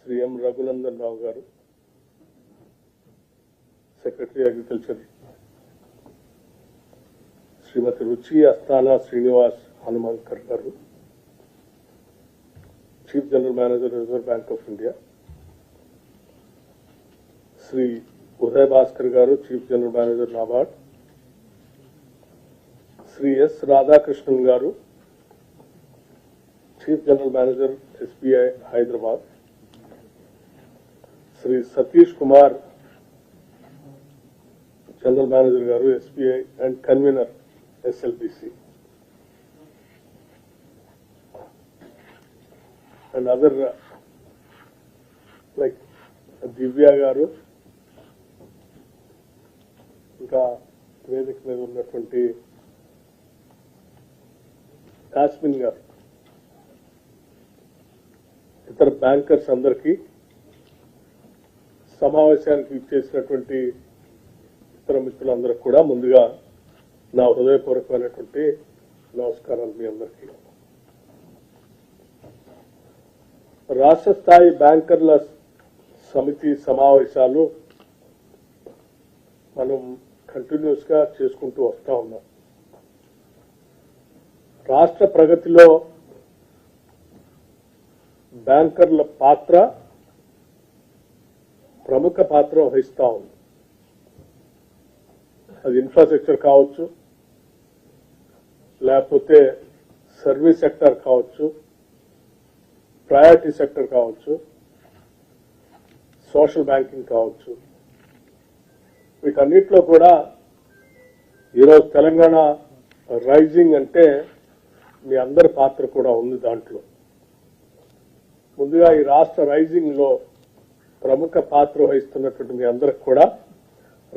Sri M. Raghunandan Rao Garu, Secretary Agriculture, Srimati Ruchi Asthana Srinivas Hanumankar Garu, Chief General Manager, Reserve Bank of India, Sri Uday Bhaskar Garu, Chief General Manager, NABARD, Sri S. Radhakrishnan Garu, Chief General Manager, SBI Hyderabad, Sri Satish Kumar, General Manager Garu, SBI and Convener, SLBC, and other like Divya Garu, ఇంకా వేదిక మీద ఉన్నటువంటి కాస్మిన్ గారు, ఇతర bankers అందరికీ, సమావేశానికి ఇచ్చేసినటువంటి ఇతర మిత్రులందరికీ కూడా ముందుగా నా హృదయపూర్వకమైనటువంటి నమస్కారాలు మీ అందరికీ. రాష్ట్ర స్థాయి బ్యాంకర్ల సమితి సమావేశాలు మనం కంటిన్యూస్ గా చేసుకుంటూ వస్తా ఉన్నాం. రాష్ట్ర ప్రగతిలో బ్యాంకర్ల పాత్ర ప్రముఖ పాత్ర వహిస్తా ఉంది. అది ఇన్ఫ్రాస్ట్రక్చర్ కావచ్చు, లేకపోతే సర్వీస్ సెక్టర్ కావచ్చు, ప్రయారిటీ సెక్టర్ కావచ్చు, సోషల్ బ్యాంకింగ్ కావచ్చు. వీటన్నిటిలో కూడా ఈరోజు తెలంగాణ రైజింగ్ అంటే మీ అందరి పాత్ర కూడా ఉంది దాంట్లో. ముందుగా ఈ రాష్ట్ర రైజింగ్ లో ప్రముఖ పాత్ర వహిస్తున్నటువంటి మీ అందరికి కూడా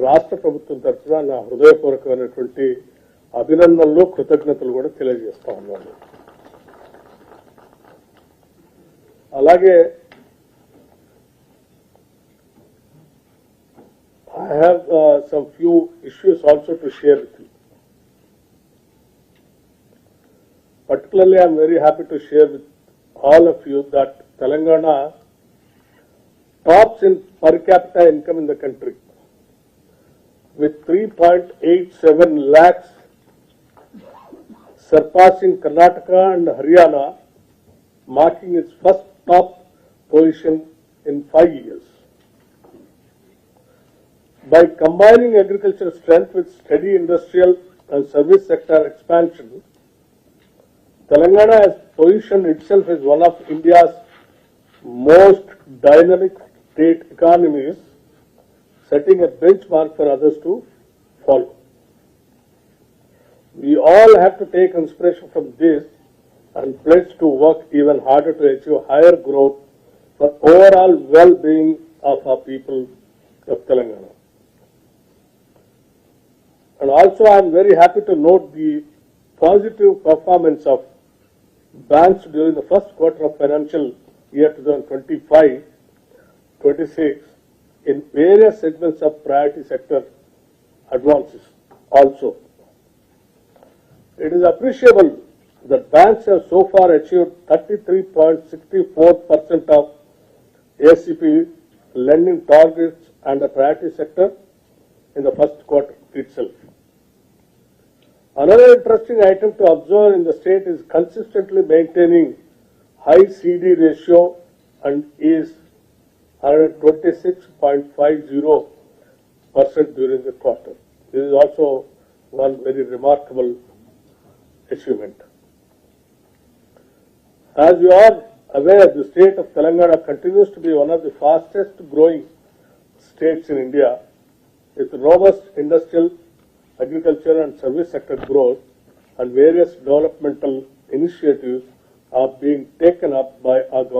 రాష్ట్ర ప్రభుత్వం తరఫున నా హృదయపూర్వకమైనటువంటి అభినందనలు, కృతజ్ఞతలు కూడా తెలియజేస్తా ఉన్నాను. అలాగే I have some few issues also to share with you. Particularly, I am very happy to share with all of you that Telangana tops in per capita income in the country with 3.87 lakhs, surpassing Karnataka and Haryana, marking its first top position in 5 years. By combining agricultural strength with steady industrial and service sector expansion, Telangana has positioned itself as one of India's most dynamic state economies, setting a benchmark for others to follow. We all have to take inspiration from this and pledge to work even harder to achieve higher growth for overall well-being of our people of Telangana. And also, I am very happy to note the positive performance of banks during the first quarter of financial year 2025-26 in various segments of priority sector advances also. It is appreciable that banks have so far achieved 33.64% of ACP lending targets and the priority sector in the first quarter itself. Another interesting item to observe in the state is consistently maintaining high CD ratio and is 126.50% during the quarter. This is also one very remarkable achievement. As you are aware, the state of Telangana continues to be one of the fastest growing states in India, with robust industrial, agriculture and service sector growth, and various developmental initiatives are being taken up by our government.